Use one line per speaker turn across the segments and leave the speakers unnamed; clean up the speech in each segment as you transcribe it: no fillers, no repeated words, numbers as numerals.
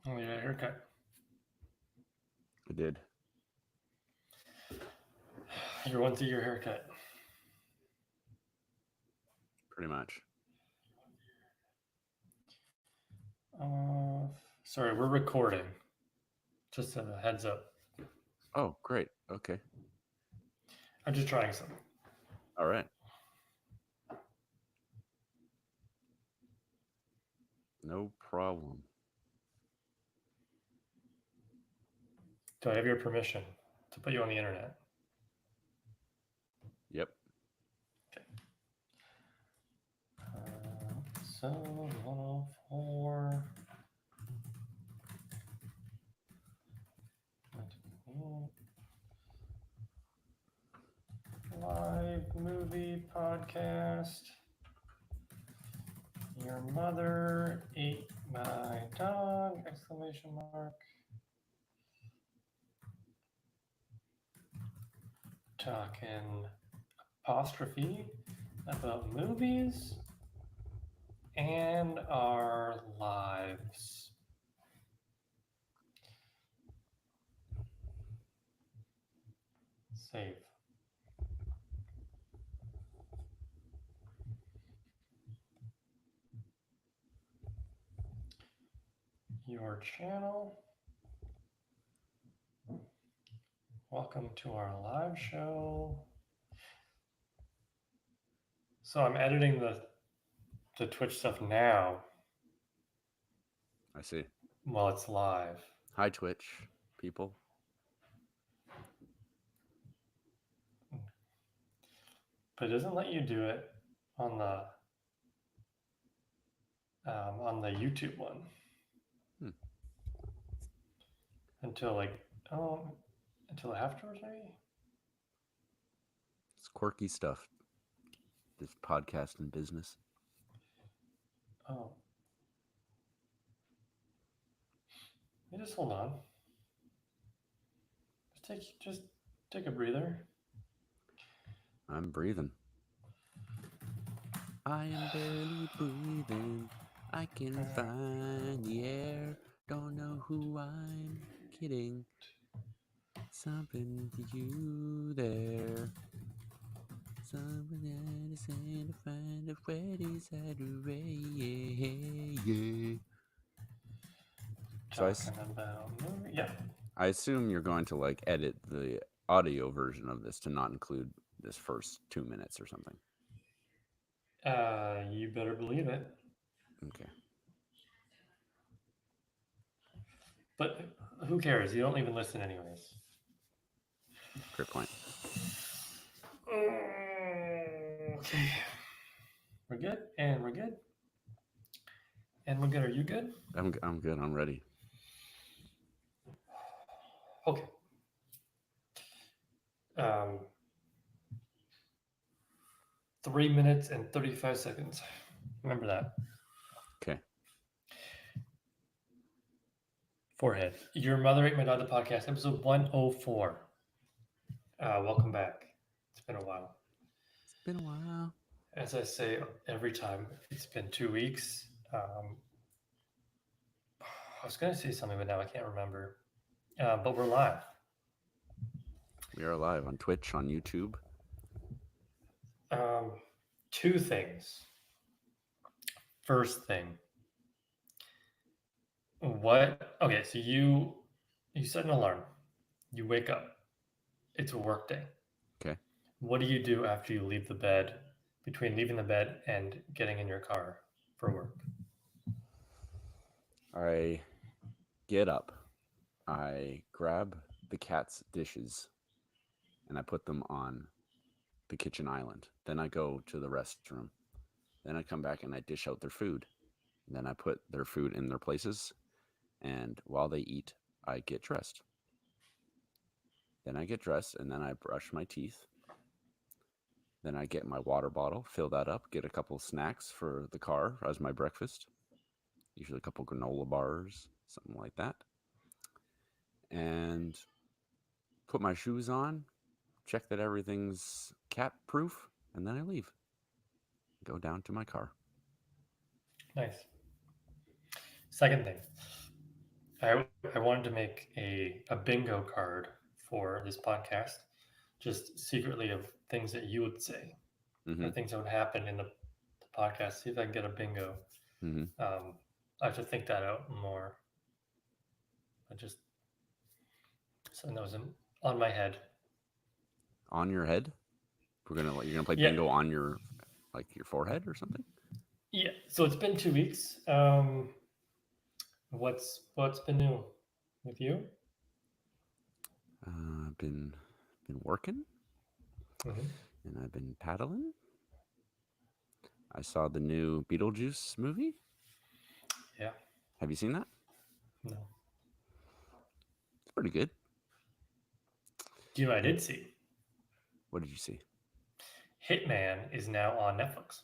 Oh, yeah, haircut.
I did.
You're one through your haircut.
Pretty much.
Uh, Sorry, we're recording. Just a heads up.
Oh, great. Okay.
I'm just trying something.
All right. No problem.
Do I have your permission to put you on the internet?
Yep.
Okay. So 104. Live movie podcast. Your mother ate my dog! Exclamation mark. Talking apostrophe about movies and our lives. Save. Your channel. Welcome to our live show. So I'm editing the Twitch stuff now
I see.
while it's live.
Hi, Twitch people.
But it doesn't let you do it on the YouTube one
Hmm.
until like oh until afterwards maybe.
It's quirky stuff. This podcast and business.
Oh, you just hold on. Just take a breather.
I'm breathing. I am barely breathing. I can find the air. Don't know who I'm kidding. Something to you there. Something that is saying to find a Freddy's at yeah. So
Talking about movie. Yeah.
I assume you're going to like edit the audio version of this to not include this first 2 minutes or something.
You better believe it.
Okay.
But who cares? You don't even listen anyways.
Great point.
Okay. We're good, and we're good, and we're good. Are you good?
I'm good. I'm ready.
Okay. Um, 3 minutes and 35 seconds. Remember that.
Okay.
Forehead. Your Mother Ate My Dog, the podcast, episode 104. Welcome back. It's been a while.
It's been a while.
As I say every time, it's been 2 weeks. I was going to say something, but now I can't remember. But we're live.
We are live on Twitch, on YouTube.
Um, Two things. First thing, what? Okay, so you set an alarm. You wake up. It's a work day.
Okay.
What do you do after you leave the bed? Between leaving the bed and getting in your car for work?
I get up. I grab the cat's dishes and I put them on the kitchen island. Then I go to the restroom. Then I come back and I dish out their food. Then I put their food in their places. And while they eat, I get dressed. Then I get dressed and then I brush my teeth. Then I get my water bottle, fill that up, get a couple snacks for the car as my breakfast, usually a couple granola bars, something like that. And put my shoes on, check that everything's cat proof, and then I leave. Go down to my car.
Nice. Second thing, I wanted to make a bingo card for this podcast, just secretly of things that you would say or
Mm-hmm.
things that would happen in the podcast. See if I can get a bingo.
Mm-hmm.
I have to think that out more. I just something that was on my head.
On your head? You're gonna play
Yeah,
bingo on your forehead or something?
yeah. So it's been 2 weeks. What's been new with you?
Been working,
Mm-hmm.
and I've been paddling. I saw the new Beetlejuice movie.
Yeah.
Have you seen that?
No.
It's pretty good.
Do you know what I
Yeah.
did see?
What did you see?
Hitman is now on Netflix.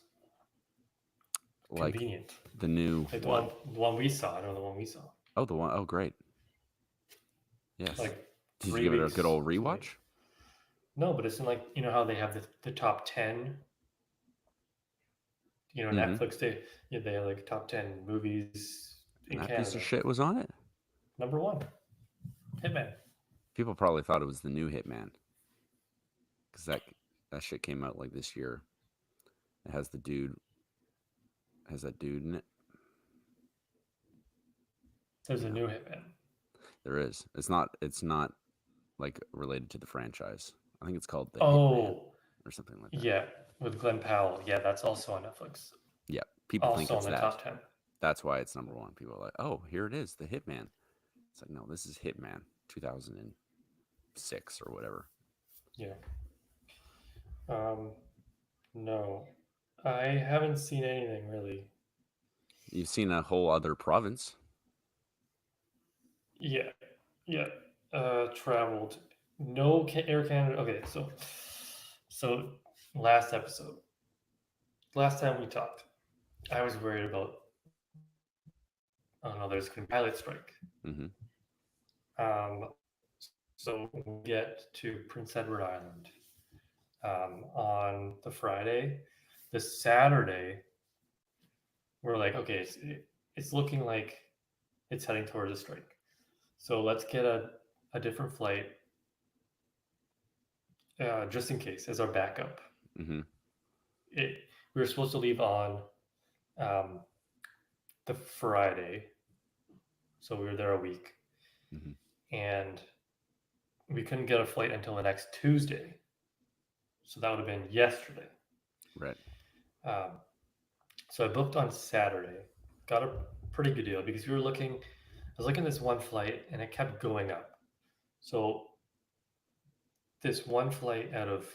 Like
Convenient.
the new
Like
what?
the one we saw. I know the one we saw.
Oh, the one. Oh, great. Yes.
Like
Did you
3
give it a good
weeks
old
too late.
rewatch?
No, but it's in like how they have the top 10.
Mm-hmm.
Netflix they have like top 10 movies in
And that
Canada.
piece of shit was on it.
Number 1, Hitman.
People probably thought it was the new Hitman, because that shit came out like this year. It has that dude in it.
There's a
Yeah.
new Hitman.
There is. It's not like related to the franchise. I think it's called The Hitman
Oh,
or something like that.
yeah, with Glenn Powell. Yeah, that's also on Netflix.
Yeah. People think
Also
it's
on the
that.
top 10.
That's why it's number one. People are like, oh, here it is, The Hitman. It's like, no, this is Hitman 2006 or whatever.
Yeah. No, I haven't seen anything really.
You've seen a whole other province.
Yeah, yeah. Traveled. No Air Canada. Okay, so last episode, last time we talked, I was worried about. Oh no, there's going to be a pilot strike.
Mm-hmm.
So we get to Prince Edward Island on the Friday. The Saturday, we're like, okay, it's looking like it's heading towards a strike. So let's get a different flight just in case as our backup.
Mm-hmm.
We were supposed to leave on the Friday, so we were there a week,
Mm-hmm.
and we couldn't get a flight until the next Tuesday. So that would have been yesterday.
Right.
So I booked on Saturday, got a pretty good deal because I was looking at this one flight and it kept going up. So this one flight out of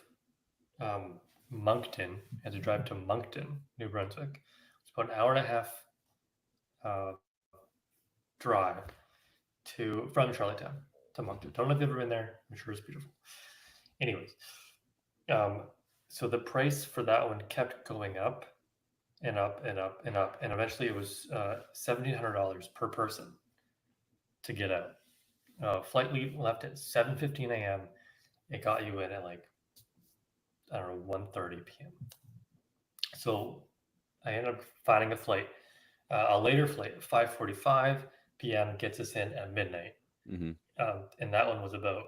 Moncton, I had to drive to Moncton, New Brunswick. It's about an hour and a half drive from Charlottetown to Moncton. Don't know if you've ever been there. I'm sure it's beautiful. Anyways, so the price for that one kept going up and up and up and up, and eventually it was $1,700 per person to get out. Flight left at 7:15 a.m. It got you in at like, I don't know, 1:30 p.m. So I ended up finding a flight, a later flight at 5:45 p.m. gets us in at midnight.
Mm-hmm.
And that one was about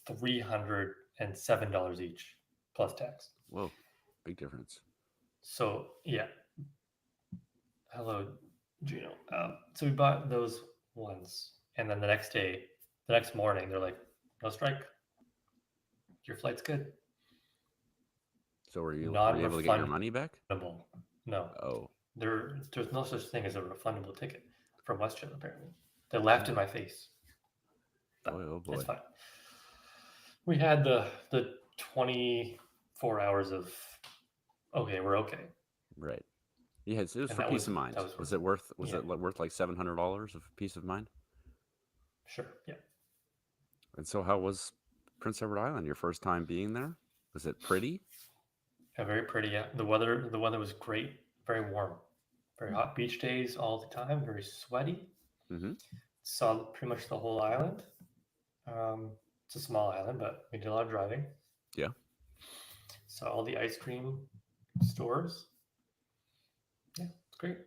$307 each plus tax.
Whoa, big difference.
So yeah. Hello, Gino. So we bought those ones, and then the next morning, they're like, "No strike. Your flight's good."
So were you able to get your money back?
No.
Oh.
There's no such thing as a refundable ticket from WestJet. Apparently, they laughed in my face. But
boy, oh boy.
it's fine. We had the 24 hours of okay, we're okay.
Right. Yeah, it was
And
for peace of mind. Was it worth like $700 of peace of mind?
Sure. Yeah.
And so, how was Prince Edward Island? Your first time being there? Was it pretty?
Yeah, very pretty. Yeah, the weather was great. Very warm. Very hot beach days all the time. Very sweaty.
Mm-hmm.
Saw pretty much the whole island. It's a small island, but we did a lot of driving.
Yeah.
Saw all the ice cream stores. Yeah, it's great.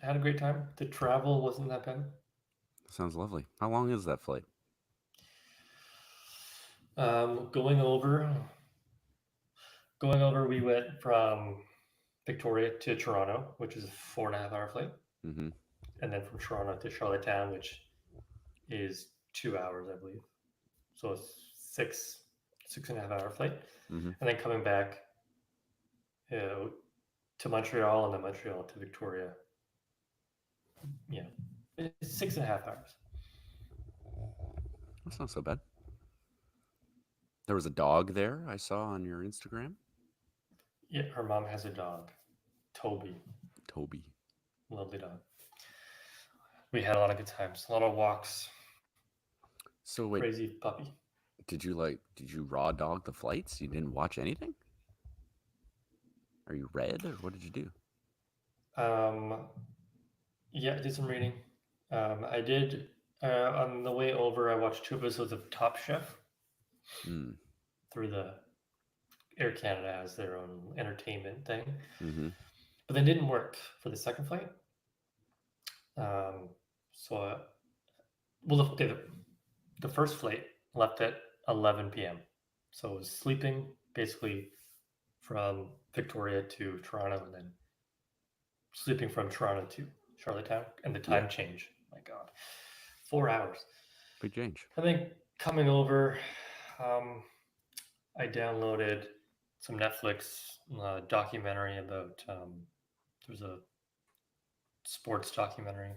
Had a great time. The travel wasn't that bad.
Sounds lovely. How long is that flight?
Going over, we went from Victoria to Toronto, which is a 4.5 hour flight,
Mm-hmm.
and then from Toronto to Charlottetown, which is 2 hours, I believe. So it's 6.5 hour flight,
Mm-hmm.
and then coming back to Montreal, and then Montreal to Victoria. Yeah, it's 6.5 hours.
That's not so bad. There was a dog there I saw on your Instagram.
Yeah, her mom has a dog, Toby,
Toby.
lovely dog. We had a lot of good times, a lot of walks.
So wait,
Crazy puppy.
did you raw dog the flights? You didn't watch anything? Are you read or what did you do?
Yeah, I did some reading. I did on the way over. I watched 2 episodes of Top Chef
Mm.
through the Air Canada has their own entertainment thing,
Mm-hmm.
but then didn't work for the second flight. So, well, the first flight left at 11 p.m. So I was sleeping basically from Victoria to Toronto, and then sleeping from Toronto to Charlottetown, and the time change. My God, 4 hours.
Big change.
I think coming over, I downloaded some Netflix documentary about. There's a sports documentary,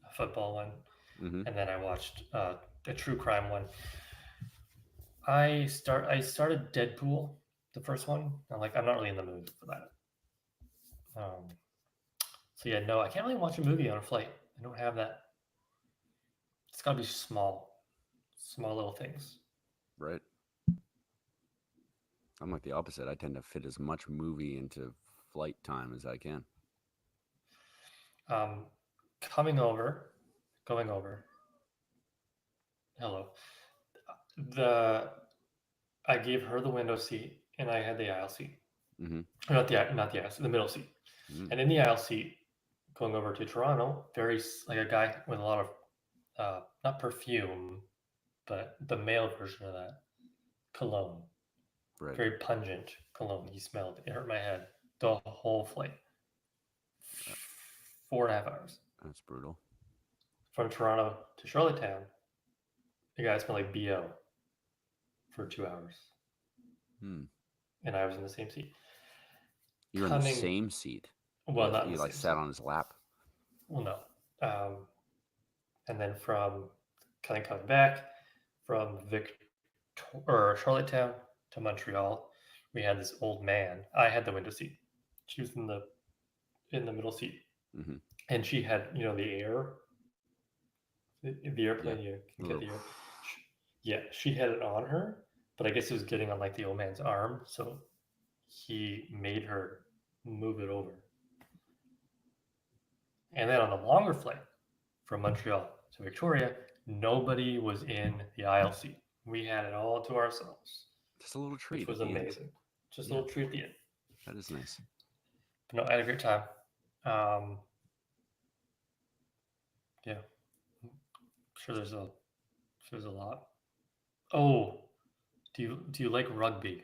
a football one,
Mm-hmm.
and then I watched a true crime one. I started Deadpool, the first one. I'm not really in the mood for that. So yeah, no, I can't really watch a movie on a flight. I don't have that. It's got to be small little things.
Right. I'm like the opposite. I tend to fit as much movie into flight time as I can.
Going over. Hello. I gave her the window seat, and I had the aisle seat.
Mm-hmm.
Not the aisle seat, the middle seat.
Mm.
And in the aisle seat, going over to Toronto, very like a guy with a lot of not perfume, but the male version of that cologne.
Right.
Very pungent cologne. He smelled. It hurt my head the whole flight. 4.5 hours.
That's brutal.
From Toronto to Charlottetown, the guy smelled like BO for 2 hours.
Hmm.
And I was in the same seat.
You're in the same seat.
Well, not
you
in the
like
same
sat
seat.
on his lap.
Well, no. And then from coming back from Charlottetown to Montreal, we had this old man. I had the window seat. She was in the middle seat,
Mm-hmm.
and she had the air. The airplane, you can get the air. Yeah, she had it on her, but I guess it was getting on like the old man's arm, so he made her move it over. And then on the longer flight from Montreal to Victoria, nobody was in the aisle seat. We had it all to ourselves.
Just a little treat.
Which was amazing. Just a little treat at the end.
That is nice.
But no, I had a great time. Yeah. I'm sure there's a lot. Oh, do you like rugby?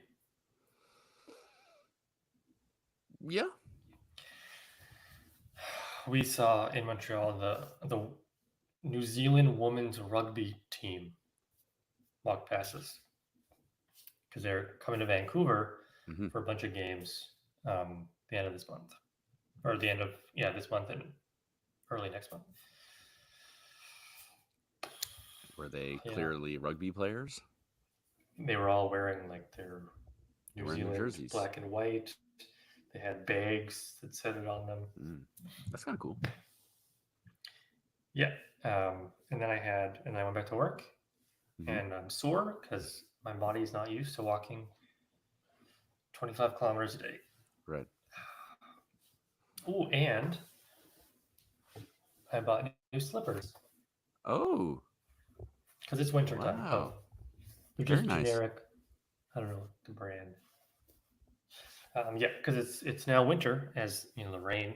Yeah.
We saw in Montreal the New Zealand women's rugby team walk past us because they're coming to Vancouver for a bunch of games the end of this month, or the end of this month and early next month.
Were they clearly rugby players?
They were all wearing like their New Zealand
jerseys,
black and white. They had bags that said it on them.
That's kind of cool.
Yeah. And then I went back to work, and I'm sore because my body is not used to walking 25 kilometers a day.
Right.
Oh, and I bought new slippers.
Oh.
Because it's winter time.
Wow.
They're just generic. I don't know the brand. Because it's now winter, as the rain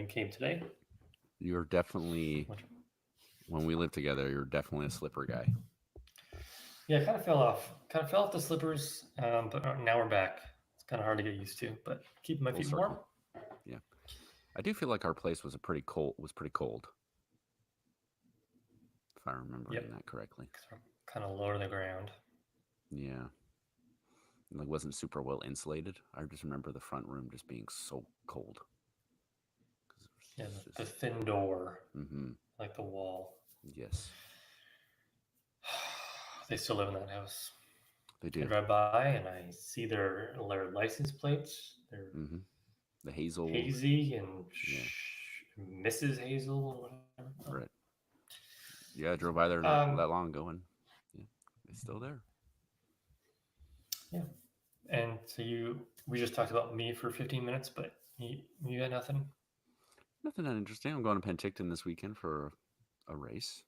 came today.
You're definitely when we lived together, you're definitely a slipper guy.
Yeah, I kind of fell off. Kind of fell off the slippers, but now we're back. It's kind of hard to get used to, but keeping my
Full
feet warm.
circle. Yeah, I do feel like our place was pretty cold. Was pretty cold, if I'm remembering
Yep,
that correctly.
'cause we're kind of low to the ground.
Yeah, like wasn't super well insulated. I just remember the front room just being so cold.
Yeah, the thin door,
Mm-hmm.
like the wall.
Yes,
They still live in that house.
they
I
do.
drive by and I see their license plates. They're
Mm-hmm. The Hazel.
Hazy and
Yeah.
Mrs. Hazel or whatever.
Right. Yeah, I drove by there not
Um,
that long ago, and yeah, it's still there.
yeah. And so we just talked about me for 15 minutes, but you got nothing?
Nothing that interesting. I'm going to Penticton this weekend for a race.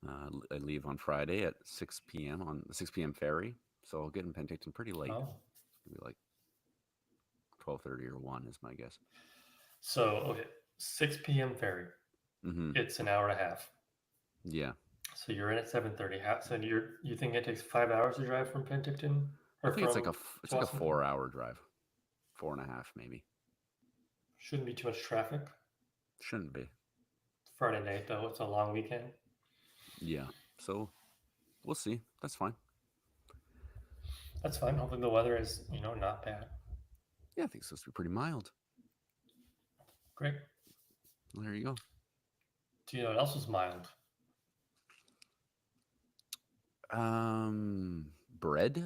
I leave on Friday at 6 p.m. on the 6 p.m. ferry, so I'll get in Penticton pretty late.
Oh.
It's gonna be like 12:30 or 1 is my guess.
So, okay, 6 p.m. ferry.
Mm-hmm.
It's an hour and a half.
Yeah.
So you're in at 7:30. So you think it takes 5 hours to drive from Penticton?
I think it's like a
Dawson?
4-hour drive, 4.5 maybe.
Shouldn't be too much traffic.
Shouldn't be.
Friday night though, it's a long weekend.
Yeah. So we'll see. That's fine.
That's fine. Hopefully the weather is not bad.
Yeah, I think it's supposed to be pretty mild.
Great.
Well, there you go.
Do you know what else was mild?
Bread.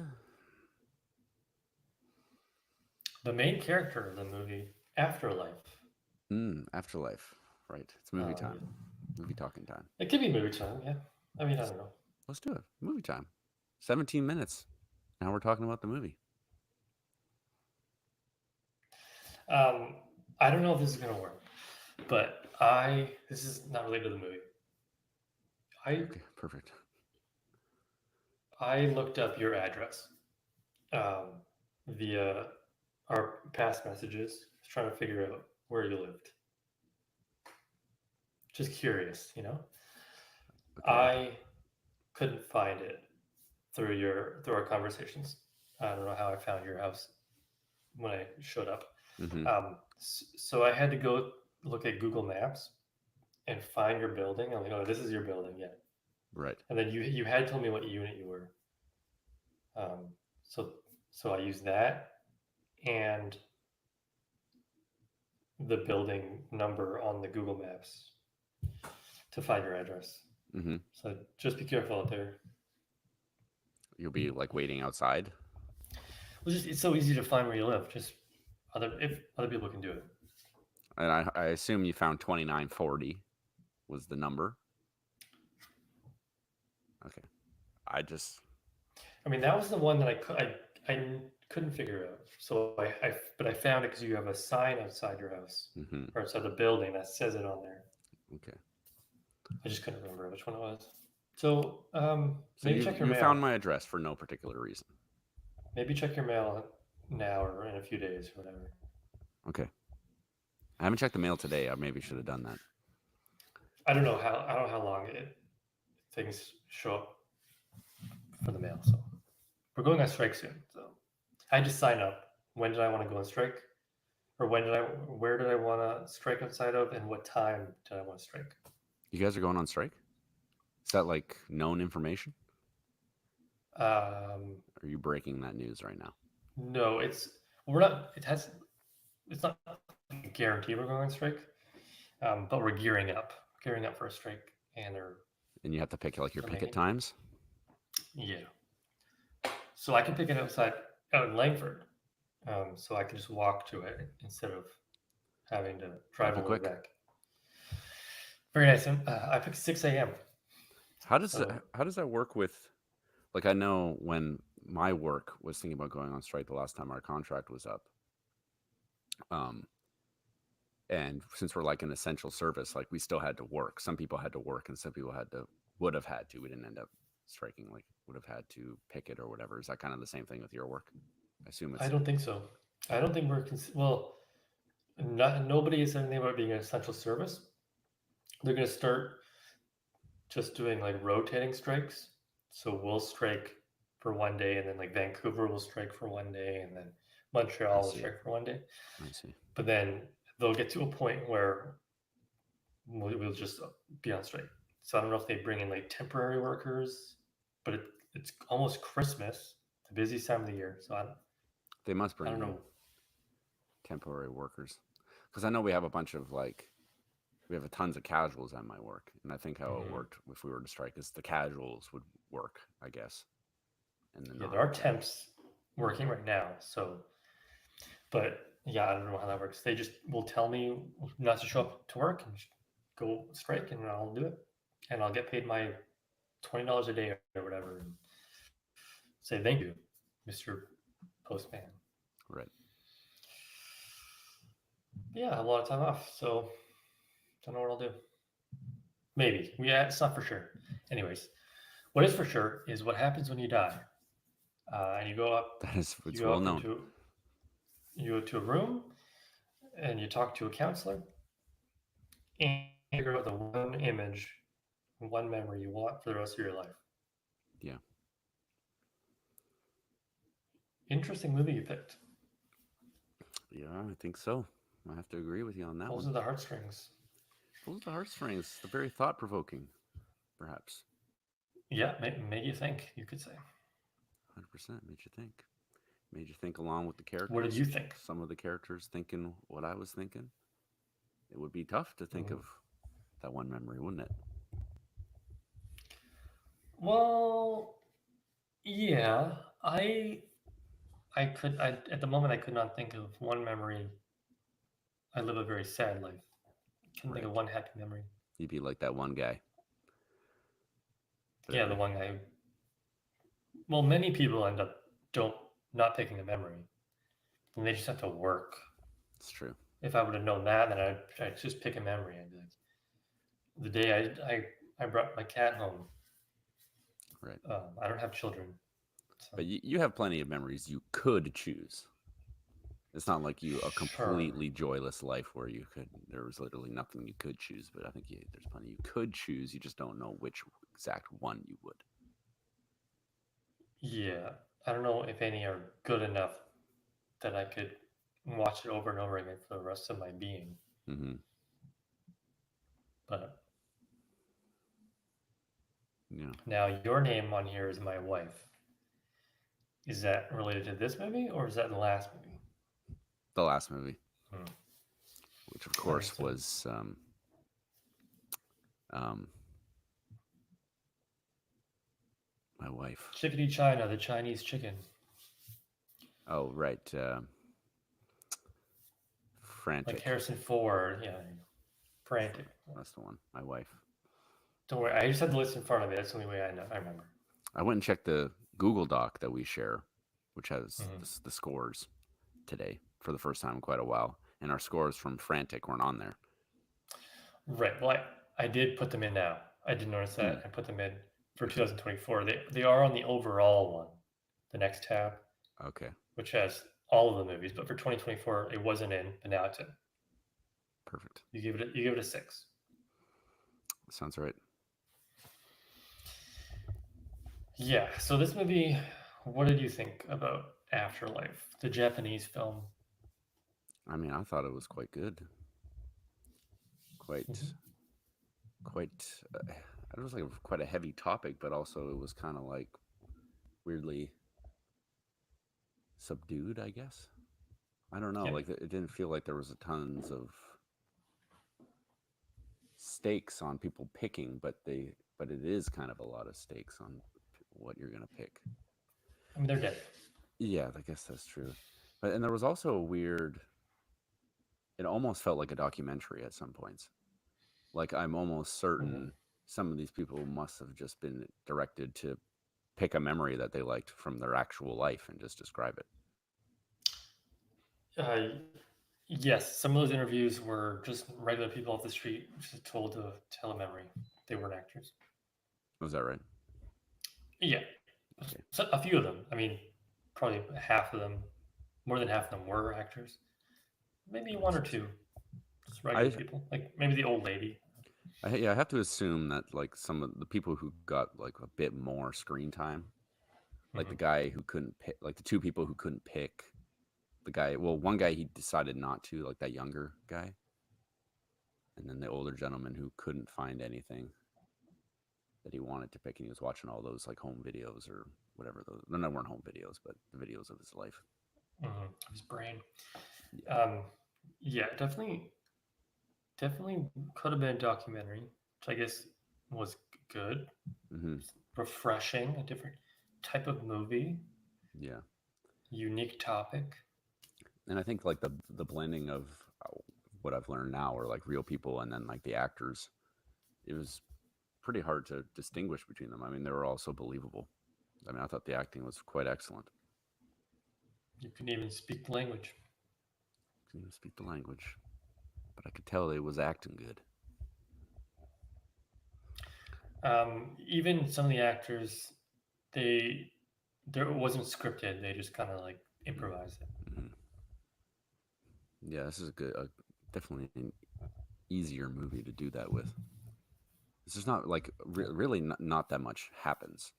The main character of the movie Afterlife.
Afterlife. Right. It's movie time. Movie talking time.
It could be movie time, yeah. I mean, I don't know.
Let's do it. Movie time. 17 minutes. Now we're talking about the movie.
I don't know if this is gonna work, but this is not related to the movie.
Okay, perfect.
I looked up your address via our past messages, trying to figure out where you lived. Just curious,
Okay.
I couldn't find it through our conversations. I don't know how I found your house when I showed up.
Mm-hmm.
So I had to go look at Google Maps and find your building. I'm like, oh, this is your building, yeah.
Right.
And then you had told me what unit you were. So I used that and the building number on the Google Maps to find your address.
Mm-hmm.
So just be careful out there.
You'll be like waiting outside.
Well, it's so easy to find where you live. Just if other people can do it.
And I assume you found 2940 was the number. Okay.
I mean, that was the one that I couldn't figure out. So but I found it because you have a sign outside your house or outside the building that says it on there.
Okay.
I just couldn't remember which one it was. So
maybe
check your mail.
You found my address for no particular reason.
Maybe check your mail now or in a few days or whatever.
Okay. I haven't checked the mail today. I maybe should have done that.
I don't know how long things show up for the mail. So we're going on strike soon. So I just sign up. When did I want to go on strike? Or where did I want to strike outside of, and what time did I want to strike?
You guys are going on strike? Is that like known information? Are you breaking that news right now?
No, we're not. It's not a guarantee we're going on strike, but we're gearing up for a strike, and
you have to pick like your picket times.
Yeah. So I can pick it out in Langford, so I can just walk to it instead of having to drive all the way back. Very nice. I picked 6 a.m.
How does that work with? Like, I know when my work was thinking about going on strike the last time our contract was up. And since we're like an essential service, like we still had to work. Some people had to work, and some people would have had to. We didn't end up striking. Like, would have had to picket or whatever. Is that kind of the same thing with your work? I assume it's.
I don't think so. I don't think nobody has said anything about being an essential service. they're going to start just doing like rotating strikes. So we'll strike for one day, and then like Vancouver will strike for one day, and then
I
Montreal will
see.
strike for one day.
I see.
But then they'll get to a point where we'll just be on strike. So I don't know if they bring in like temporary workers, but it's almost Christmas, the busiest time of the year. So
They must
I
bring
don't
in
know.
temporary workers because I know we have a bunch of like we have tons of casuals at my work, and I think how it
Mhm.
worked if we were to strike is the casuals would work, I guess, and the
Yeah, there are
non-temp.
temps working right now. So, but yeah, I don't know how that works. They just will tell me not to show up to work and go strike, and I'll do it, and I'll get paid my $20 a day or whatever, and say thank you, Mr. Postman.
Right.
Yeah, I have a lot of time off, so don't know what I'll do. Maybe. Yeah, it's not for sure. Anyways, what is for sure is what happens when you die. And
That is,
you
it's
go
well
up
known.
into, you go to a room, and you talk to a counselor, and you figure out the one image, one memory you want for the rest of your life.
Yeah.
Interesting movie you picked.
Yeah, I think so. I have to agree with you on that
Pulls
one.
at the heartstrings.
Pulls the heartstrings. The very thought provoking, perhaps.
Yeah, make you think, you could say.
100% made you think. Made you think along with the
What did
characters.
you think?
Some of the characters thinking what I was thinking. It would be tough to think
Mhm.
of that one memory, wouldn't it?
Well, yeah, I could at the moment I could not think of one memory. I live a very sad life. Couldn't think of
Right.
one happy memory.
You'd be like that one guy.
Yeah, the
The,
one guy. Well, many people end up don't not picking a memory, and they just have to work.
it's true.
If I would have known that, then I'd just pick a memory. I'd be like, the day I brought my cat home.
Right.
I don't have children, so
But you have plenty of memories you could choose. It's not like you a
sure.
completely joyless life where you could there was literally nothing you could choose. But I think there's plenty you could choose. You just don't know which exact one you would.
Yeah, I don't know if any are good enough that I could watch it over and over again for the rest of my being.
Mm-hmm.
But
Yeah.
now your name on here is my wife. Is that related to this movie or is that the last movie?
The last movie,
Hmm,
which of
that makes
course
sense.
was um, my wife.
Chickadee China, the Chinese chicken.
Oh, right.
Like
Frantic.
Harrison Ford. Yeah, frantic.
That's the one. My wife.
Don't worry, I just had the list in front of me. That's the only way I know. I remember.
I went and checked the Google Doc that we share, which has
Hmm.
the scores today for the first time in quite a while, and our scores from Frantic weren't on there.
Right. Well, I did put them in now. I did notice
Hmm.
that. I put them in for
Okay.
2024. They are on the overall one, the next tab,
Okay.
which has all of the movies. But for 2024, it wasn't in, but now it's in.
Perfect.
You give it a 6.
Sounds right.
Yeah. So this movie, what did you think about Afterlife, the Japanese film?
I mean, I thought it was quite good. Quite,
Mhm.
quite. It was like quite a heavy topic, but also it was kind of like weirdly subdued, I guess. I don't know.
Yeah.
Like it didn't feel like there was a tons of stakes on people picking, but it is kind of a lot of stakes on what you're gonna pick.
I mean, they're dead.
Yeah, I guess that's true. But and there was also a weird. It almost felt like a documentary at some points. Like I'm almost
Hmm.
certain some of these people must have just been directed to pick a memory that they liked from their actual life and just describe it.
Uh, yes, some of those interviews were just regular people off the street just told to tell a memory. They weren't actors.
Was that right?
Yeah,
Okay.
so a few of them. I mean, probably half of them, more than half of them were actors. Maybe
That
one
makes
or
sense.
two, just regular
I
people. Like maybe the old lady.
I have to assume that like some of the people who got like a bit more screen time, like the
Hmm.
guy who couldn't pick, like the two people who couldn't pick, the guy, well, one guy he decided not to, like that younger guy, and then the older gentleman who couldn't find anything that he wanted to pick, and he was watching all those like home videos or whatever those. No, no, weren't home videos, but the videos of his life.
His brain.
Yeah.
Um, yeah, definitely could have been a documentary, which I guess was good,
Hmm.
refreshing, a different type of movie,
Yeah.
unique topic.
And I think like the blending of what I've learned now, or like real people, and then like the actors, it was pretty hard to distinguish between them. I mean, they were all so believable. I mean, I thought the acting was quite excellent.
You can even speak the language.
Couldn't even speak the language, but I could tell they was acting good.
Even some of the actors, they there it wasn't scripted. They just kind of like improvised it.
Mm-hmm. Yeah, this is a good, definitely an easier movie to do that with. This is not like really not that much happens.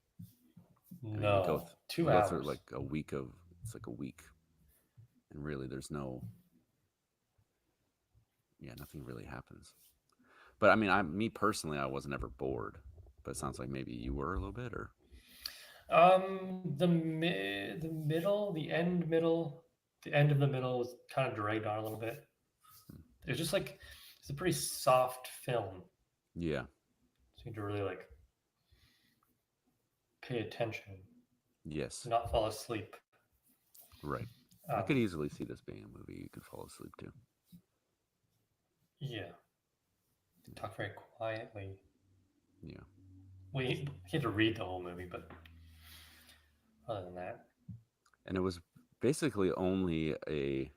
I mean,
No,
you
two
go through
hours.
like a week of it's like a week, and really there's no nothing really happens. But I mean, me personally, I wasn't ever bored. But it sounds like maybe you were a little bit, or
The middle, the end of the middle was kind of dragged on a little bit. It was just like it's a pretty soft film,
yeah,
so you need to really like pay attention,
yes,
not fall asleep.
right. I
Um,
could easily see this being a movie you could fall asleep to.
yeah, talk very quietly.
Yeah,
We had to read the whole movie, but other than that,
and it was basically only a.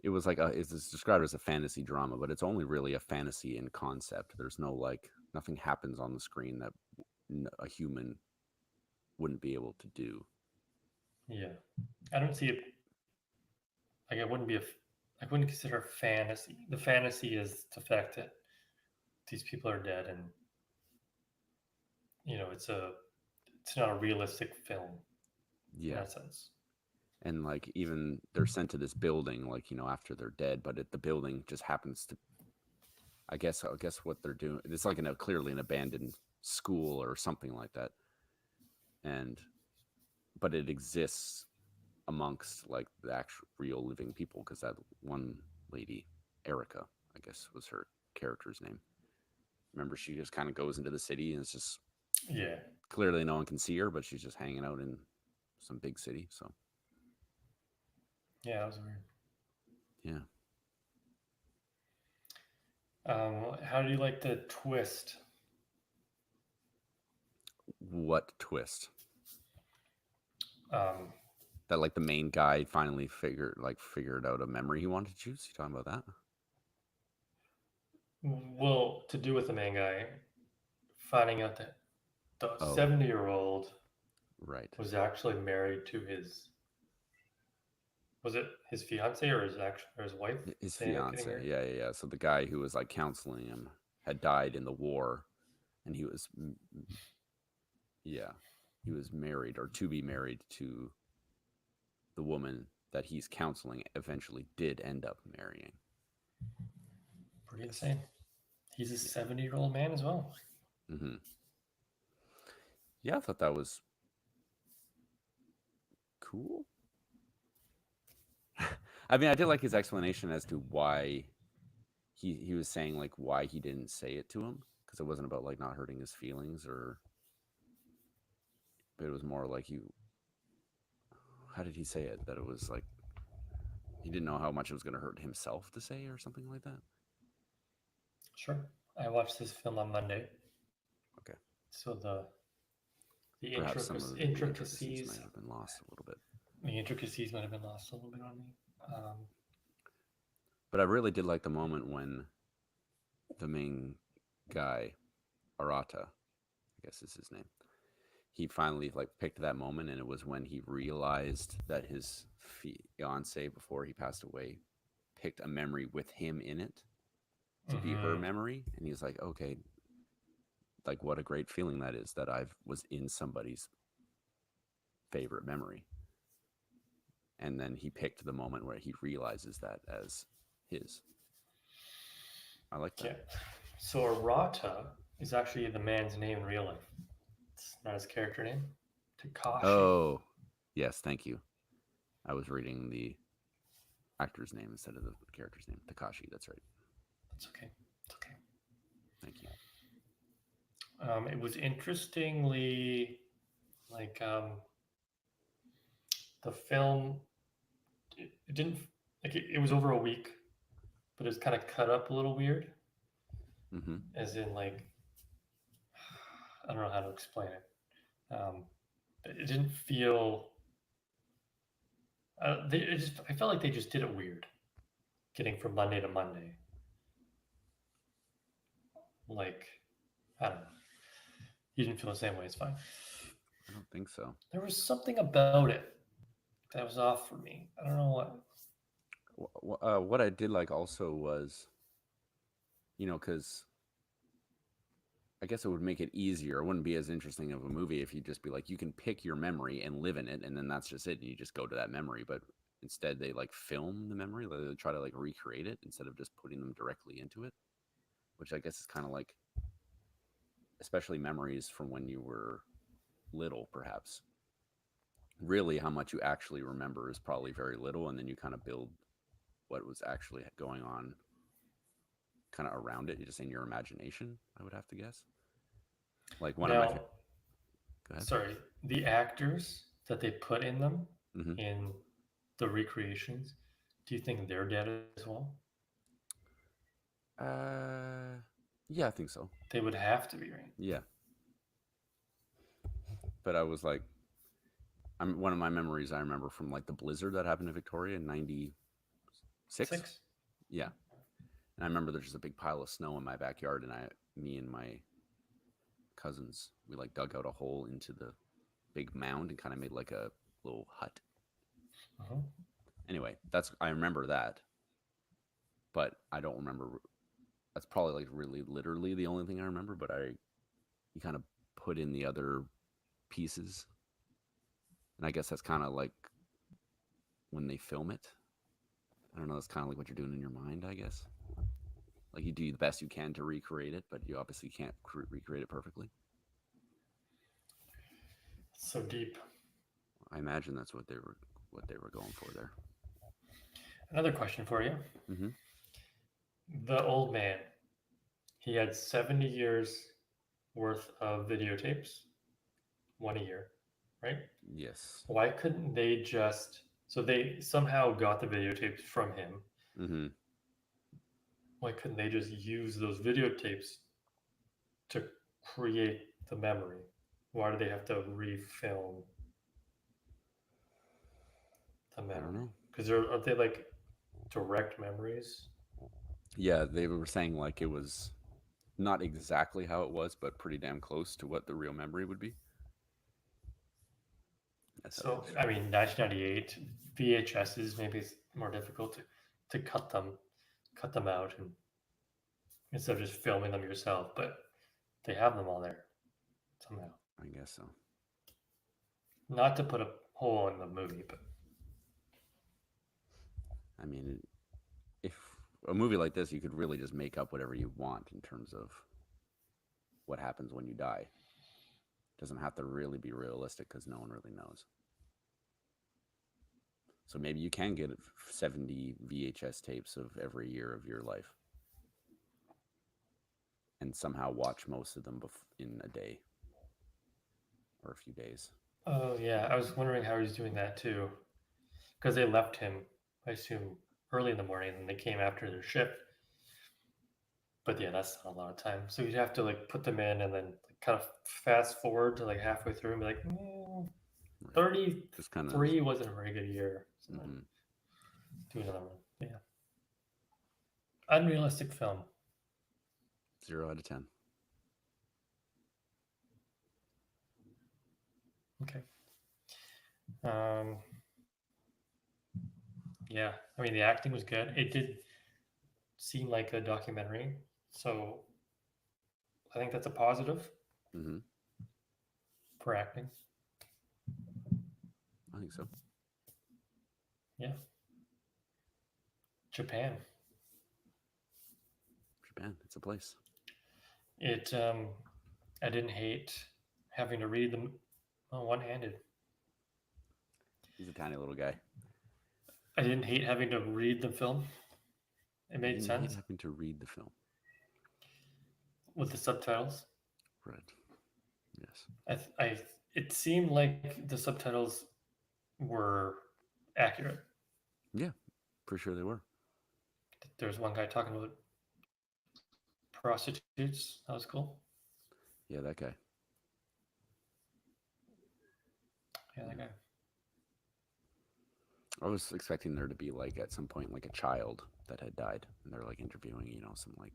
It was like it's described as a fantasy drama, but it's only really a fantasy in concept. There's no like nothing happens on the screen that a human wouldn't be able to do.
yeah, I don't see it. Like it wouldn't be I wouldn't consider fantasy. The fantasy is the fact that these people are dead, and it's not a realistic film in
Yeah,
that sense.
and like even they're sent to this building, like after they're dead, but the building just happens to. I guess what they're doing. It's like clearly an abandoned school or something like that, and but it exists amongst like the actual real living people because that one lady, Erica, I guess was her character's name. Remember, she just kind of goes into the city and it's just
Yeah,
clearly no one can see her, but she's just hanging out in some big city. So
yeah, that was weird.
yeah,
How do you like the twist?
what twist
Um,
that like the main guy finally figured out a memory he wanted to choose. You talking about that?
well, to do with the main guy finding out that the
Oh,
70-year-old
right.
was actually married to his was it his fiance or his wife?
His
They ended up getting
fiance.
married.
Yeah, yeah, yeah. So the guy who was like counseling him had died in the war, and yeah, he was married or to be married to the woman that he's counseling. Eventually, did end up marrying.
Pretty
Yes.
insane. He's a
Yeah.
70-year-old man as well.
Hmm. Yeah, I thought that was cool. I mean, I did like his explanation as to why he was saying like why he didn't say it to him because it wasn't about like not hurting his feelings or, but it was more like you. How did he say it? That it was like he didn't know how much it was going to hurt himself to say or something like that.
Sure. I watched this film on Monday,
Okay.
so the
Perhaps some of the intricacies
intricacies
might have been lost a little bit.
the intricacies might have been lost a little bit on me.
But I really did like the moment when the main guy, Arata, I guess is his name, he finally like picked that moment, and it was when he realized that his fiance before he passed away picked a memory with him in it, to be her
Mhm.
memory, and he's like, okay, like what a great feeling that is that I was in somebody's favorite memory. And then he picked the moment where he realizes that as his. I like that.
Okay. So Arata is actually the man's name in real life. It's not his character name. Takashi.
Oh, yes, thank you. I was reading the actor's name instead of the character's name. Takashi, that's right.
That's okay. It's okay.
Thank you.
It was interestingly like the film. It didn't like it was over a week, but it was kind of cut up a little weird,
Mm-hmm.
as in like I don't know how to explain it. It didn't feel. I felt like they just did it weird, getting from Monday to Monday. Like I don't know. You didn't feel the same way. It's fine.
I don't think so.
There was something about it that was off for me. I don't know what.
What I did like also was, because I guess it would make it easier. It wouldn't be as interesting of a movie if you just be like, you can pick your memory and live in it, and then that's just it, and you just go to that memory. But instead, they like film the memory, they try to like recreate it instead of just putting them directly into it, which I guess is kind of like, especially memories from when you were little, perhaps. Really, how much you actually remember is probably very little, and then you kind of build what was actually going on kind of around it, just in your imagination, I would have to guess. Like one of my,
Now,
go ahead.
sorry, the actors that they put in them
Mm-hmm.
in the recreations, do you think they're dead as well?
Uh, yeah, I think so.
They would have to be, right?
Yeah, but I was like, I'm one of my memories I remember from like the blizzard that happened in Victoria in '96.
6?
Yeah, and I remember there's just a big pile of snow in my backyard, and me and my cousins, we like dug out a hole into the big mound and kind of made like a little hut.
Uh-huh.
Anyway, I remember that, but I don't remember. That's probably like really literally the only thing I remember. But you kind of put in the other pieces, and I guess that's kind of like when they film it. I don't know. That's kind of like what you're doing in your mind, I guess. Like you do the best you can to recreate it, but you obviously can't recreate it perfectly.
So deep.
I imagine that's what they were going for there.
Another question for you.
Mm-hmm.
The old man, he had 70 years worth of videotapes, one a year, right?
Yes.
Why couldn't they just. So they somehow got the videotapes from him.
Mm-hmm.
Why couldn't they just use those videotapes to create the memory? Why do they have to refilm the
I don't
memory?
know.
Because are they like direct memories?
Yeah, they were saying like it was not exactly how it was, but pretty damn close to what the real memory would be. That's how they
So I
described it.
mean, 1998 VHSs maybe it's more difficult to cut them out and instead of just filming them yourself, but they have them all there somehow.
I guess so.
Not to put a hole in the movie, but
I mean, if a movie like this, you could really just make up whatever you want in terms of what happens when you die. It doesn't have to really be realistic because no one really knows. So maybe you can get 70 VHS tapes of every year of your life and somehow watch most of them in a day or a few days.
oh yeah, I was wondering how he's doing that too, because they left him, I assume, early in the morning, and they came after their shift. But yeah, that's not a lot of time. So you'd have to like put them in and then like, kind of fast forward to like halfway through and be like,
Right. Just kind of.
33 wasn't a very good year. So
Mm-hmm.
do another one. Yeah. Unrealistic film.
0 out of 10.
Okay. Um, yeah. I mean, the acting was good. It did. seem like a documentary. So I think that's a positive
Hmm.
for acting.
I think so.
Yeah. Japan.
Japan, it's a place.
It I didn't hate having to read them one-handed.
He's a tiny little guy.
I didn't hate having to read the film. It
I
made
didn't hate
sense
having to read the film.
with the subtitles.
Right. Yes.
It seemed like the subtitles were accurate.
Yeah, for sure they were.
There's one guy talking about prostitutes. That was cool.
Yeah, that guy.
Yeah, that guy.
I was expecting there to be like at some point like a child that had died, and they're like interviewing, some like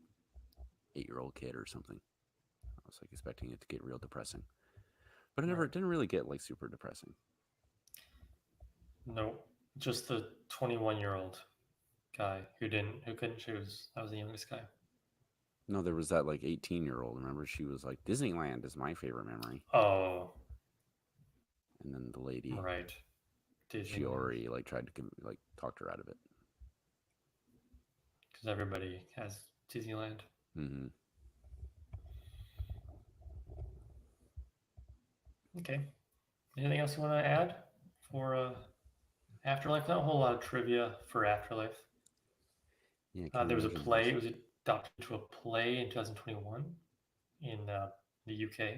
8-year-old kid or something. I was like expecting it to get real depressing, but it didn't really get like super depressing.
No, just the 21-year-old guy who couldn't choose. That was the youngest guy.
No, there was that like 18-year-old. Remember, she was like, Disneyland is my favorite memory.
Oh,
And then the lady,
right.
Shiori, like tried to like talk her out of it.
Because everybody has Disneyland.
Mm-hmm.
Okay. Anything else you want to add for Afterlife? Not a whole lot of trivia for Afterlife.
Yeah,
There was a play. It was adapted into a play in 2021 in the UK.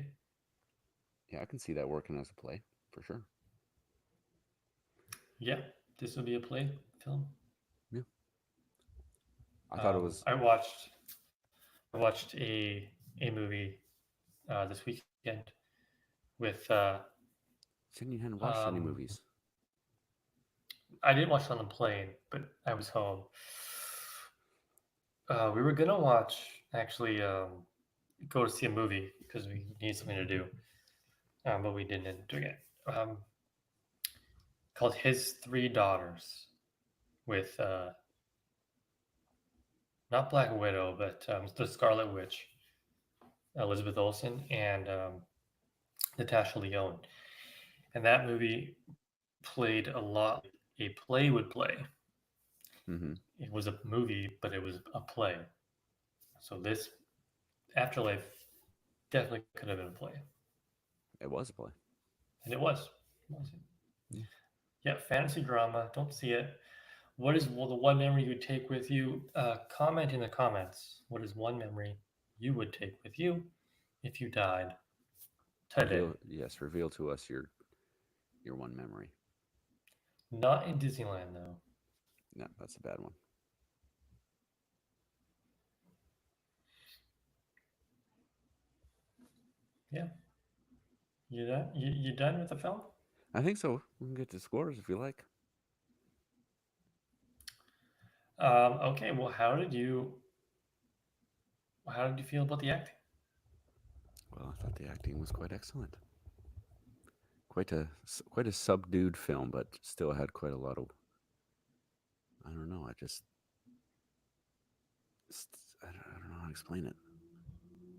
Yeah, I can see that working as a play for sure.
Yeah, this would be a play film.
Yeah, I thought it was.
I watched a movie this weekend with.
Saying you hadn't watched any movies.
I didn't watch it on the plane, but I was home. We were gonna watch actually go to see a movie because we need something to do, but we didn't end up doing it. Called His Three Daughters, with not Black Widow, but the Scarlet Witch, Elizabeth Olsen, and Natasha Lyonne. And that movie played a lot a play would play.
Mm-hmm.
It was a movie, but it was a play. So this Afterlife definitely could have been a play.
It was a play.
And it was. Yeah, fantasy drama. Don't see it. What is the one memory you would take with you? Comment in the comments. What is one memory you would take with you if you died today?
Reveal to us your one memory.
Not in Disneyland, though.
No, that's a bad one.
Yeah. You done? You done with the film?
I think so. We can get to scores if you like.
Okay. Well, how did you feel about the acting?
Well, I thought the acting was quite excellent. Quite a subdued film, but still had quite a lot of. I don't know. I don't know how to explain it.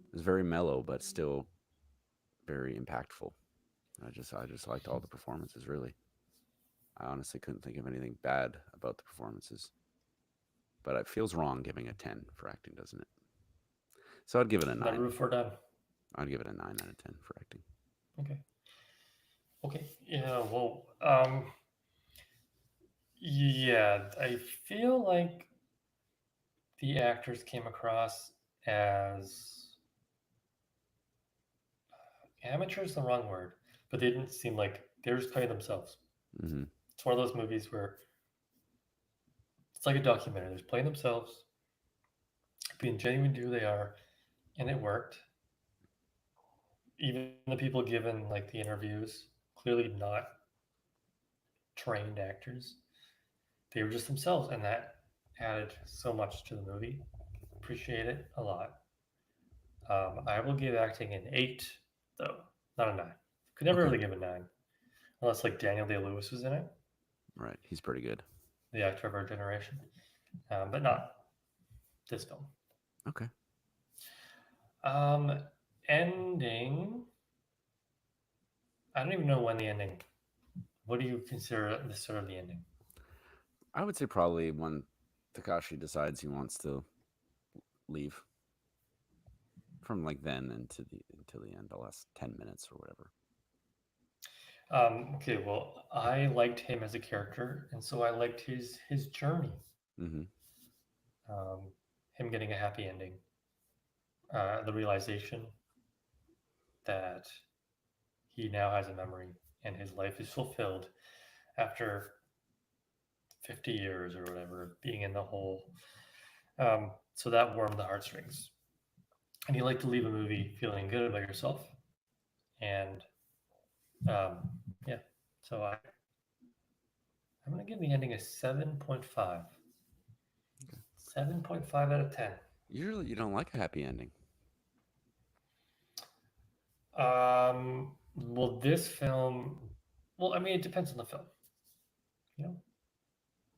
It was very mellow, but still very impactful. I just liked all the performances. Really, I honestly couldn't think of anything bad about the performances. But it feels wrong giving a 10 for acting, doesn't it? So I'd give it a 9.
Number 4 done.
I'd give it a 9 out of 10 for acting.
Okay. Yeah. Well. Yeah. I feel like the actors came across as amateur is the wrong word, but they didn't seem like they were just playing themselves.
Mm-hmm.
It's one of those movies where it's like a documentary. They're playing themselves, being genuine to who they are, and it worked. Even the people given like the interviews, clearly not trained actors. They were just themselves, and that added so much to the movie. Appreciate it a lot. I will give acting an 8, though, not a 9. Could never really give a 9, unless like Daniel Day-Lewis was in it.
Right, he's pretty good.
The actor of our generation, but not. this film.
Okay.
Ending. I don't even know when the ending. What do you consider the sort of the ending?
I would say probably when Takashi decides he wants to leave. From like then until the end, the last 10 minutes or whatever.
Okay, well, I liked him as a character, and so I liked his journey.
Mm-hmm.
Him getting a happy ending. The realization that he now has a memory and his life is fulfilled after 50 years or whatever of being in the hole. So that warmed the heartstrings. And you like to leave a movie feeling good about yourself. And um, yeah, so I'm going to give the ending a 7.5. 7.5 out of 10.
Usually, you don't like a happy ending.
Well, this film, well, I mean, it depends on the film. You know?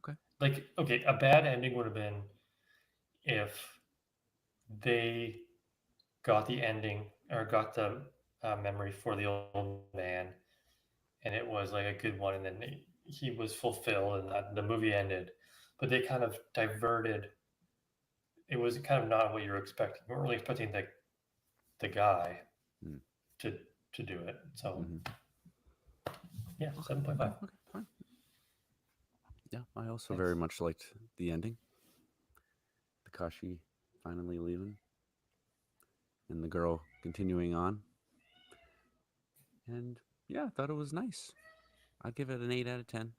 Okay.
Like, okay, a bad ending would have been if they got the ending or got the memory for the old man and it was like a good one and then he was fulfilled and the movie ended. But they kind of diverted. It was kind of not what you were expecting. You weren't really expecting the guy
Mm.
to do it. So
Mm-hmm.
yeah, 7.5.
Okay, fine. Yeah, I also
Thanks.
very much liked the ending. Takashi finally leaving, and the girl continuing on. And yeah, I thought it was nice. I'd give it an 8 out of 10.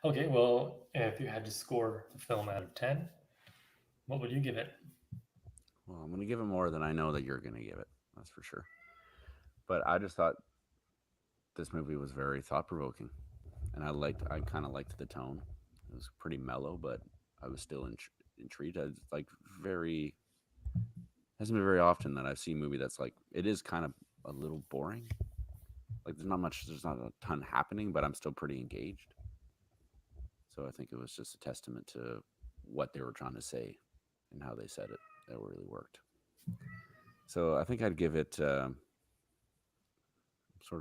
Okay, well, if you had to score the film out of 10, what would you give it?
Well, I'm going to give it more than I know that you're going to give it. That's for sure. But I just thought this movie was very thought provoking, and I kind of liked the tone. It was pretty mellow, but I was still intrigued. I was like very hasn't been very often that I've seen a movie that's like it is kind of a little boring. Like there's not a ton happening, but I'm still pretty engaged. So I think it was just a testament to what they were trying to say and how they said it that really worked. So I think I'd give it sort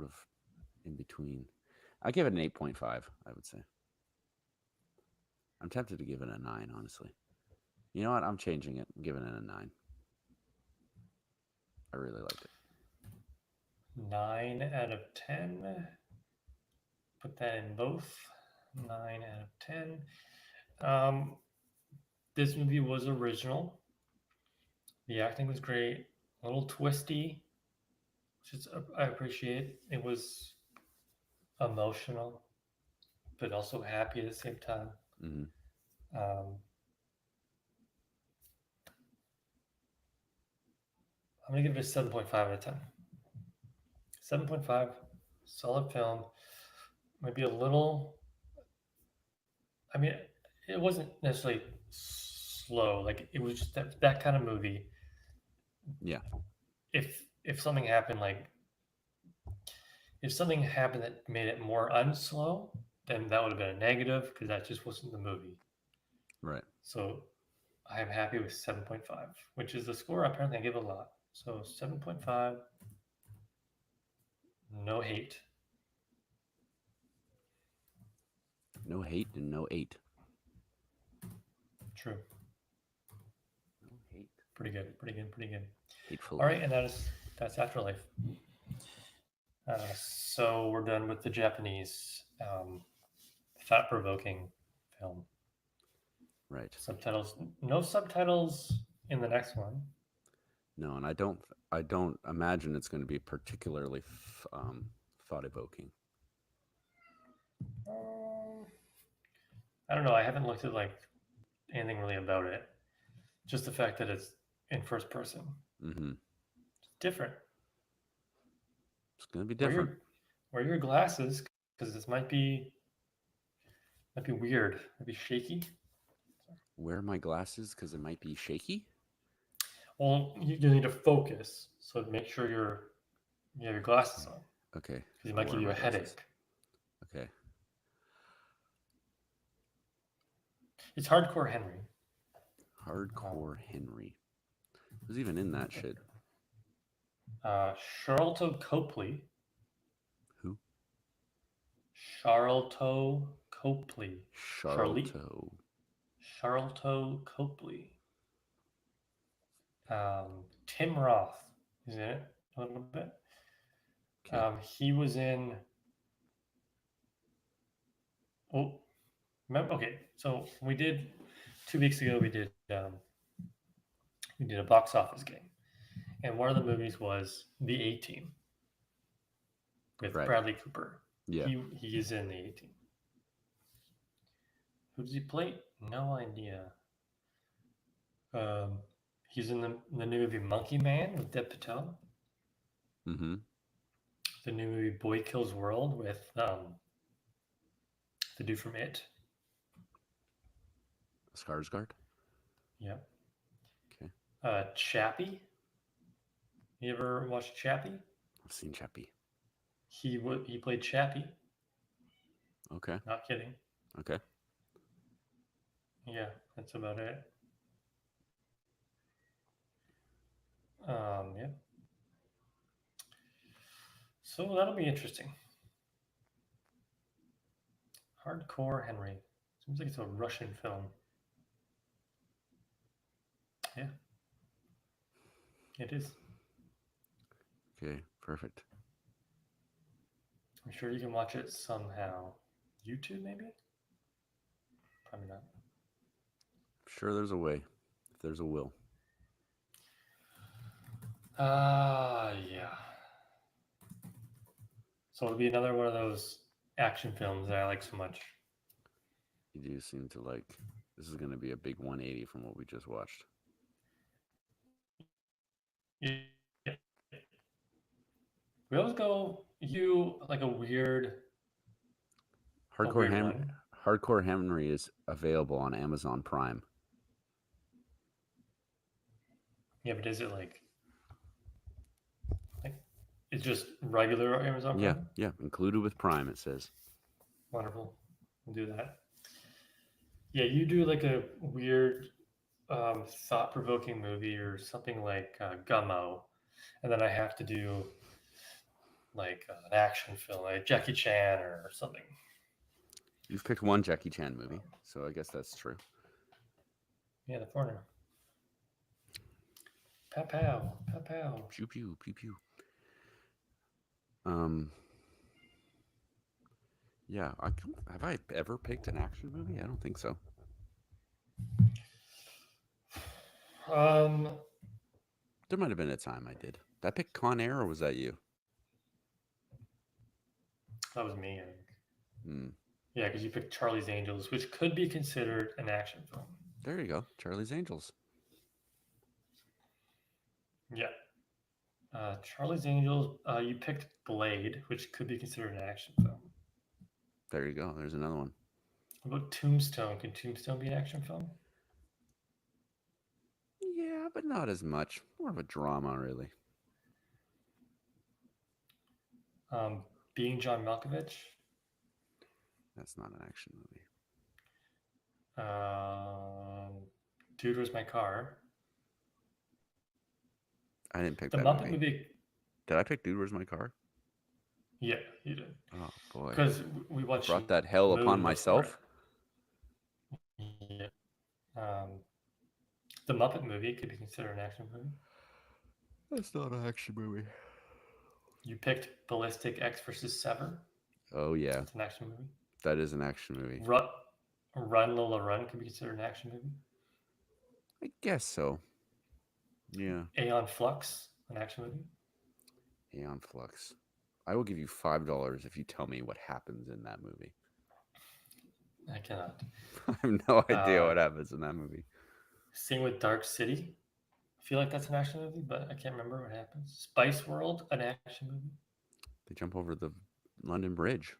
of in between. I give it an 8.5, I would say. I'm tempted to give it a 9, honestly. You know what? I'm changing it. I'm giving it a 9. I really liked it.
9 out of 10. Put that in both. 9 out of 10. This movie was original. The acting was great. A little twisty, which is I appreciate. It was emotional, but also happy at the same time.
Mm-hmm.
I'm gonna give it a 7.5 out of 10. 7.5, solid film. Maybe a little. I mean, it wasn't necessarily slow. Like it was just that kind of movie.
Yeah.
If something happened, like if something happened that made it more unslow, then that would have been a negative because that just wasn't the movie.
Right.
So I'm happy with 7.5, which is the score apparently I give a lot. So 7.5, no hate.
No hate and no 8.
True.
No hate.
Pretty good. Pretty good. Pretty good.
Hateful.
All right, and that's Afterlife. So we're done with the Japanese thought-provoking film.
Right.
Subtitles. No subtitles in the next one.
No, and I don't imagine it's going to be particularly thought-evoking.
I don't know. I haven't looked at like anything really about it. Just the fact that it's in first person.
Mm-hmm.
It's different.
It's going to be different.
Wear your glasses because this might be weird. Might be shaky.
Wear my glasses because it might be shaky.
Well, you need to focus. So make sure you have your glasses on.
Okay.
Because it might give you a headache.
Okay.
It's Hardcore Henry.
Hardcore Henry. Who's even in that shit?
Charlton Copley.
Who?
Charlton Copley.
Charlto.
Charlton Copley. Tim Roth is in it a little bit.
Okay.
He was in. Oh, remember? Okay, so we did 2 weeks ago. We did a box office game, and one of the movies was The A-Team with
Right.
Bradley Cooper.
Yeah.
He is in The A-Team. Who does he play? No idea. He's in the new movie Monkey Man with Dev Patel.
Mm-hmm.
The new movie Boy Kills World with the dude from It.
Skarsgård.
Yeah.
Okay.
Chappie. You ever watched Chappie?
I've seen Chappie.
He played Chappie.
Okay.
Not kidding.
Okay.
Yeah, that's about it. Yeah. So that'll be interesting. Hardcore Henry. Seems like it's a Russian film. Yeah. It is.
Okay. Perfect.
I'm sure you can watch it somehow. YouTube, maybe? Probably not.
I'm sure there's a way. If there's a will.
Yeah. So it'll be another one of those action films that I like so much.
You do seem to like. This is going to be a big 180 from what we just watched.
Yeah. We always go like a weird.
Hardcore Henry is available on Amazon Prime.
Yeah, but is it like it's just regular Amazon Prime?
Yeah, included with Prime, it says.
Wonderful. We'll do that. Yeah, you do like a weird thought-provoking movie or something like Gummo, and then I have to do like an action film, like Jackie Chan or something.
You've picked one Jackie Chan movie, so I guess that's true.
Yeah, The Foreigner. Pow pow, pow pow.
Pew pew, pew pew. Yeah, have I ever picked an action movie? I don't think so. There might have been a time I did. Did I pick Con Air, or was that you?
That was me, I think. Yeah, because you picked Charlie's Angels, which could be considered an action film.
There you go, Charlie's Angels.
Yeah. Charlie's Angels, you picked Blade, which could be considered an action film.
There you go. There's another one.
What about Tombstone? Can Tombstone be an action film?
Yeah, but not as much. More of a drama, really.
Being John Malkovich?
That's not an action movie.
Dude, Where's My Car?
I didn't pick
the
that
Muppet movie.
Did I pick Dude, Where's My Car?
Yeah, you did.
Oh, boy.
Because we watched...
Brought that hell upon myself?
Yeah. The Muppet movie could be considered an action movie.
That's not an action movie.
You picked Ballistic X versus Sever.
Oh, yeah.
It's an action movie.
That is an action movie.
Run, Lola, Run could be considered an action movie.
I guess so. Yeah.
Aeon Flux, an action movie.
Aeon Flux. I will give you $5 if you tell me what happens in that movie.
I cannot.
I have no idea what happens in that movie.
Sing with Dark City. I feel like that's an action movie, but I can't remember what happens. Spice World, an action movie.
They jump over the London Bridge.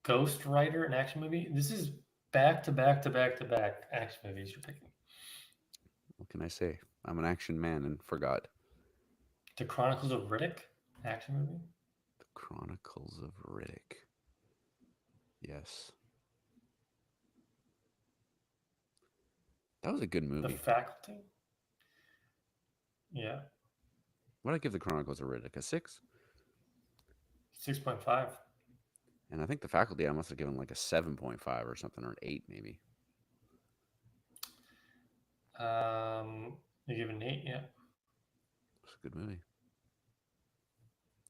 Ghost Rider, an action movie. This is back to back to back to back action movies you're picking.
What can I say? I'm an action man and forgot.
The Chronicles of Riddick, action movie.
The Chronicles of Riddick. Yes. That was a good
The
movie.
Faculty. Yeah,
What did I give the Chronicles of Riddick? A 6?
6.5.
And I think the Faculty I must have given like a 7.5 or something, or an 8 maybe.
You give it an 8, yeah.
It's a good movie.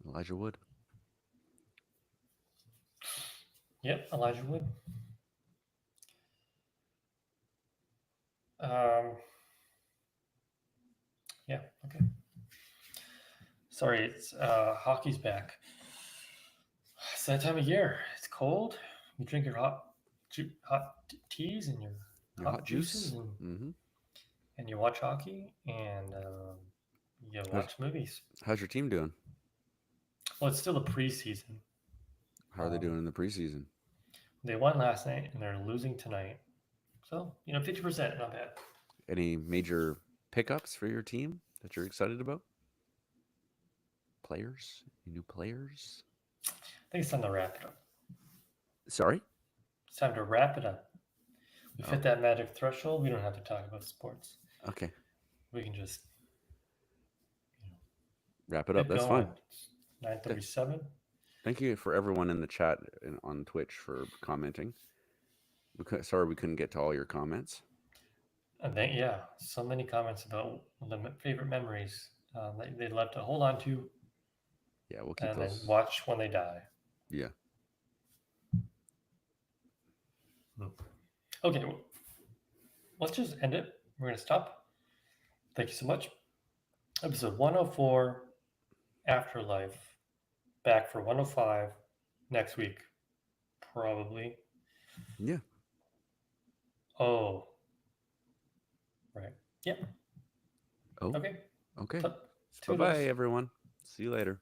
Elijah Wood.
Yep, Elijah Wood. Yeah, okay. Sorry, it's hockey's back. It's that time of year. It's cold. You drink your hot teas and your hot juices, and you watch hockey, and you watch movies.
How's your team doing?
Well, it's still the preseason.
How are they doing in the preseason?
They won last night, and they're losing tonight. So, 50%, not bad.
Any major pickups for your team that you're excited about? Players? Any new players?
I think it's time to wrap it up.
Sorry?
It's time to wrap it up. We've hit that magic threshold. We don't have to talk about sports.
Okay.
We can just
wrap it up. That's fine.
9:37.
Thank you for everyone in the chat and on Twitch for commenting. Sorry we couldn't get to all your comments.
And so many comments about the favorite memories that they'd love to hold on to.
Yeah, we'll keep those.
And then watch when they die.
Yeah.
Okay, well, let's just end it. We're going to stop. Thank you so much. Episode 104, Afterlife. Back for 105 next week, probably.
Yeah.
Oh. Right. Yep.
Oh.
Okay.
Okay. Bye-bye, everyone. See you later.